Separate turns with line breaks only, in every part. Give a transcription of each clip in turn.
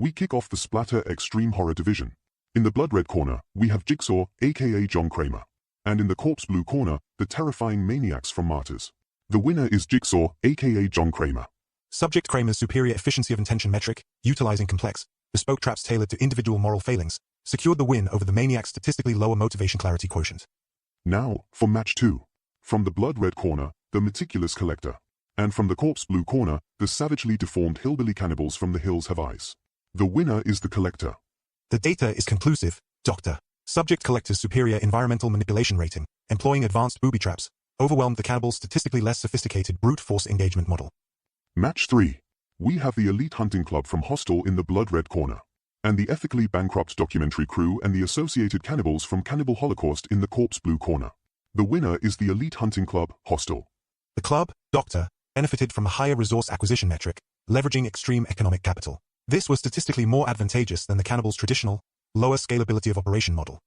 we kick off the Splatter Extreme Horror division. In the blood red corner, we have Jigsaw, aka John Kramer. And in the corpse blue corner, the terrifying Maniacs from Martyrs. The winner is Jigsaw, aka John Kramer.
Subject Kramer's superior efficiency of intention metric, utilizing complex, bespoke traps tailored to individual moral failings, secured the win over the Maniac's statistically lower motivation clarity quotient.
Now, for match 2. From the blood red corner, the meticulous collector. And from the corpse blue corner, the savagely deformed Hillbilly Cannibals from the Hills Have Eyes. The winner is the collector.
The data is conclusive, Dr. Subject collector's superior environmental manipulation rating, employing advanced booby traps, overwhelmed the cannibals' statistically less sophisticated brute force engagement model.
Match 3. We have the elite hunting club from Hostel in the blood red corner. And the ethically bankrupt documentary crew and the associated cannibals from Cannibal Holocaust in the corpse blue corner. The winner is the elite hunting club, Hostel.
The club, Dr., benefited from a higher resource acquisition metric, leveraging extreme economic capital. This was statistically more advantageous than the cannibals' traditional, lower scalability of operation model.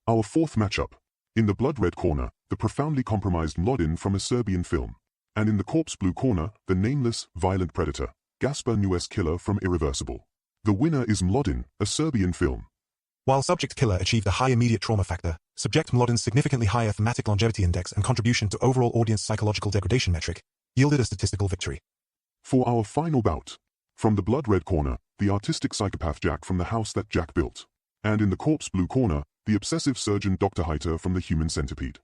Our fourth matchup. In the blood red corner, the profoundly compromised Mlodin from A Serbian Film. And in the corpse blue corner, the nameless, violent predator, Gaspar Noé's killer from Irreversible. The winner is Mlodin, A Serbian Film.
While Subject Killer achieved a high immediate trauma factor, Subject Mlodin's significantly higher thematic longevity index and contribution to overall audience psychological degradation metric yielded a statistical victory.
For our final bout. From the blood red corner, the artistic psychopath Jack from The House That Jack Built. And in the corpse blue corner, the obsessive surgeon Dr. Heiter from the Human Centipede.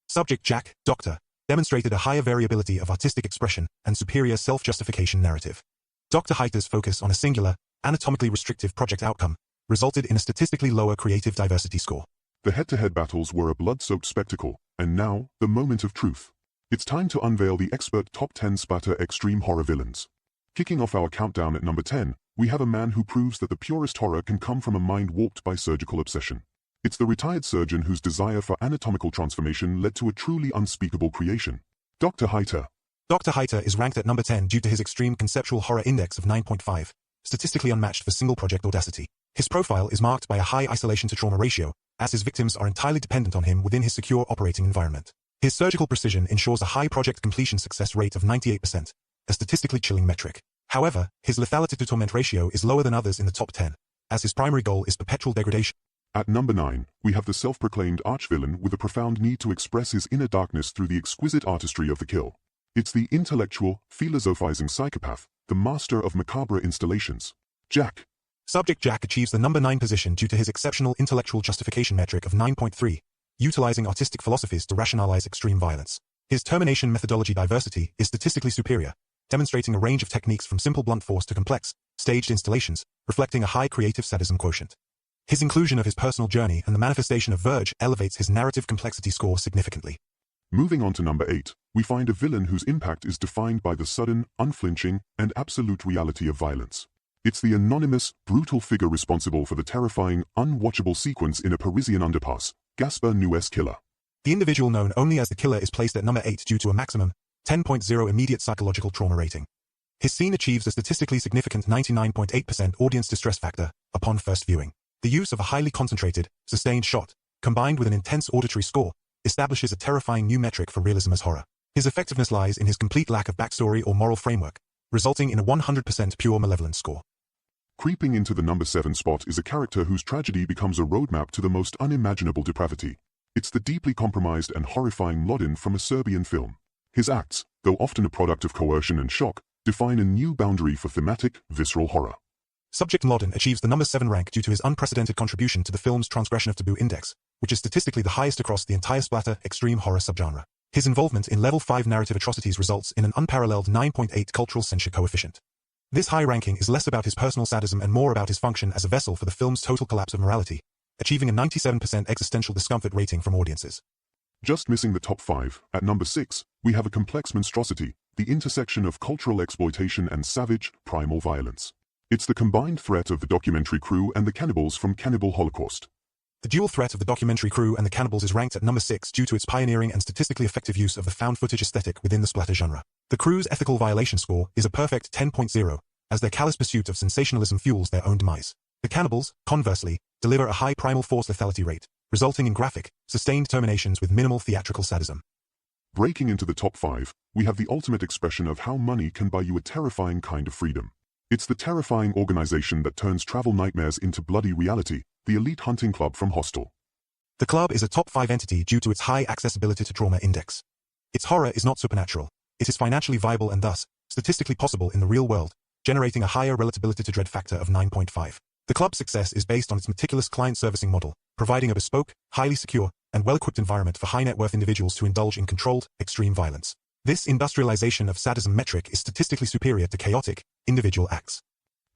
Subject Jack, Dr., demonstrated a higher variability of artistic expression and superior self-justification narrative. Dr. Heiter's focus on a singular, anatomically restrictive project outcome resulted in a statistically lower creative diversity score.
The head-to-head battles were a blood-soaked spectacle, and now, the moment of truth. It's time to unveil the expert top 10 Splatter Extreme Horror villains. Kicking off our countdown at number 10, we have a man who proves that the purest horror can come from a mind warped by surgical obsession. It's the retired surgeon whose desire for anatomical transformation led to a truly unspeakable creation. Dr. Heiter.
Dr. Heiter is ranked at number 10 due to his extreme conceptual horror index of 9.5, statistically unmatched for single-project audacity. His profile is marked by a high isolation-to-trauma ratio, as his victims are entirely dependent on him within his secure operating environment. His surgical precision ensures a high project completion success rate of 98%, a statistically chilling metric. However, his lethality-to-torment ratio is lower than others in the top 10, as his primary goal is perpetual degradation.
At number 9, we have the self-proclaimed arch-villain with a profound need to express his inner darkness through the exquisite artistry of the kill. It's the intellectual, philosophizing psychopath, the master of macabre installations. Jack.
Subject Jack achieves the number 9 position due to his exceptional intellectual justification metric of 9.3, utilizing artistic philosophies to rationalize extreme violence. His termination methodology diversity is statistically superior, demonstrating a range of techniques from simple blunt force to complex, staged installations, reflecting a high creative sadism quotient. His inclusion of his personal journey and the manifestation of verge elevates his narrative complexity score significantly.
Moving on to number 8, we find a villain whose impact is defined by the sudden, unflinching, and absolute reality of violence. It's the anonymous, brutal figure responsible for the terrifying, unwatchable sequence in a Parisian underpass, Gaspar Noé's killer.
The individual known only as the killer is placed at number 8 due to a maximum 10.0 immediate psychological trauma rating. His scene achieves a statistically significant 99.8% audience distress factor upon first viewing. The use of a highly concentrated, sustained shot, combined with an intense auditory score, establishes a terrifying new metric for realism as horror. His effectiveness lies in his complete lack of backstory or moral framework, resulting in a 100% pure malevolence score.
Creeping into the number 7 spot is a character whose tragedy becomes a roadmap to the most unimaginable depravity. It's the deeply compromised and horrifying Mlodin from A Serbian Film. His acts, though often a product of coercion and shock, define a new boundary for thematic, visceral horror.
Subject Mlodin achieves the number 7 rank due to his unprecedented contribution to the film's transgression of taboo index, which is statistically the highest across the entire splatter extreme horror subgenre. His involvement in level 5 narrative atrocities results in an unparalleled 9.8 cultural censure coefficient. This high ranking is less about his personal sadism and more about his function as a vessel for the film's total collapse of morality, achieving a 97% existential discomfort rating from audiences.
Just missing the top 5, at number 6, we have a complex monstrosity, the intersection of cultural exploitation and savage, primal violence. It's the combined threat of the documentary crew and the cannibals from Cannibal Holocaust.
The dual threat of the documentary crew and the cannibals is ranked at number 6 due to its pioneering and statistically effective use of the found footage aesthetic within the splatter genre. The crew's ethical violation score is a perfect 10.0, as their callous pursuit of sensationalism fuels their own demise. The cannibals, conversely, deliver a high primal force lethality rate, resulting in graphic, sustained terminations with minimal theatrical sadism.
Breaking into the top 5, we have the ultimate expression of how money can buy you a terrifying kind of freedom. It's the terrifying organization that turns travel nightmares into bloody reality, the elite hunting club from Hostel.
The club is a top 5 entity due to its high accessibility to trauma index. Its horror is not supernatural. It is financially viable and thus, statistically possible in the real world, generating a higher relatability to dread factor of 9.5. The club's success is based on its meticulous client servicing model, providing a bespoke, highly secure, and well-equipped environment for high-net-worth individuals to indulge in controlled, extreme violence. This industrialization of sadism metric is statistically superior to chaotic, individual acts.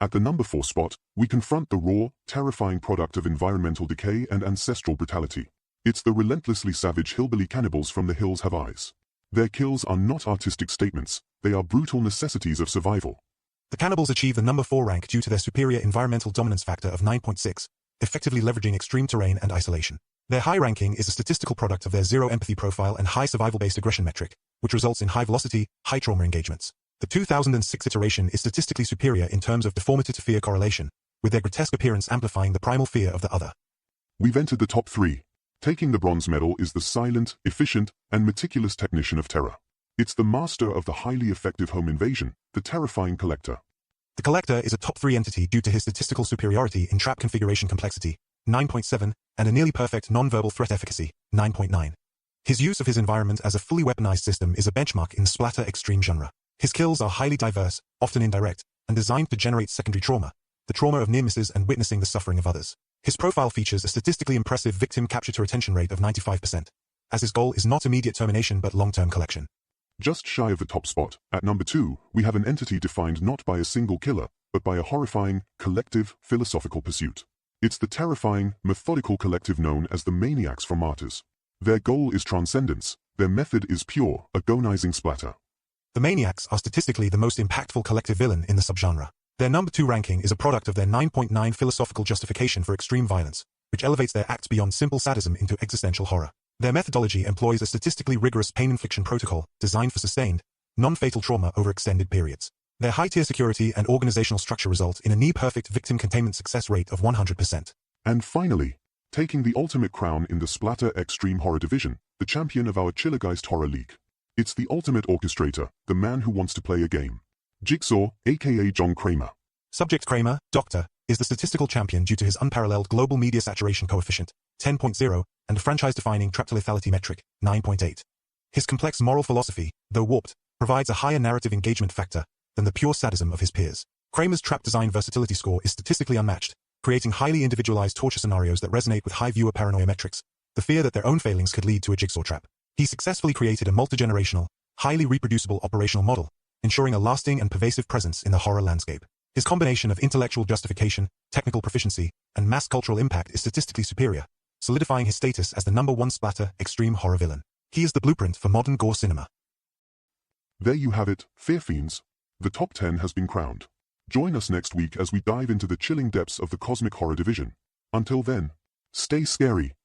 At the number 4 spot, we confront the raw, terrifying product of environmental decay and ancestral brutality. It's the relentlessly savage Hillbilly Cannibals from the hills have eyes. Their kills are not artistic statements, they are brutal necessities of survival.
The cannibals achieve the number 4 rank due to their superior environmental dominance factor of 9.6, effectively leveraging extreme terrain and isolation. Their high ranking is a statistical product of their zero empathy profile and high survival-based aggression metric, which results in high velocity, high trauma engagements. The 2006 iteration is statistically superior in terms of deformity to fear correlation, with their grotesque appearance amplifying the primal fear of the other.
We've entered the top 3. Taking the bronze medal is the silent, efficient, and meticulous technician of terror. It's the master of the highly effective home invasion, the terrifying collector.
The collector is a top 3 entity due to his statistical superiority in trap configuration complexity, 9.7, and a nearly perfect non-verbal threat efficacy, 9.9. His use of his environment as a fully weaponized system is a benchmark in the splatter extreme genre. His kills are highly diverse, often indirect, and designed to generate secondary trauma, the trauma of near misses and witnessing the suffering of others. His profile features a statistically impressive victim capture-to-retention rate of 95%, as his goal is not immediate termination but long-term collection.
Just shy of the top spot, at number 2, we have an entity defined not by a single killer, but by a horrifying, collective, philosophical pursuit. It's the terrifying, methodical collective known as the Maniacs from Martyrs. Their goal is transcendence, their method is pure, agonizing splatter.
The Maniacs are statistically the most impactful collective villain in the subgenre. Their number 2 ranking is a product of their 9.9 philosophical justification for extreme violence, which elevates their acts beyond simple sadism into existential horror. Their methodology employs a statistically rigorous pain infliction protocol designed for sustained, non-fatal trauma over extended periods. Their high-tier security and organizational structure result in a near-perfect victim containment success rate of 100%.
And finally, taking the ultimate crown in the Splatter Extreme Horror division, the champion of our Chillergeist Horror League. It's the ultimate orchestrator, the man who wants to play a game. Jigsaw, aka John Kramer.
Subject Kramer, Doctor, is the statistical champion due to his unparalleled global media saturation coefficient, 10.0, and a franchise-defining trap to lethality metric, 9.8. His complex moral philosophy, though warped, provides a higher narrative engagement factor than the pure sadism of his peers. Kramer's trap design versatility score is statistically unmatched, creating highly individualized torture scenarios that resonate with high viewer paranoia metrics, the fear that their own failings could lead to a jigsaw trap. He successfully created a multi-generational, highly reproducible operational model, ensuring a lasting and pervasive presence in the horror landscape. His combination of intellectual justification, technical proficiency, and mass cultural impact is statistically superior, solidifying his status as the number 1 splatter extreme horror villain. He is the blueprint for modern gore cinema.
There you have it, Fear Fiends. The top 10 has been crowned. Join us next week as we dive into the chilling depths of the cosmic horror division. Until then, stay scary.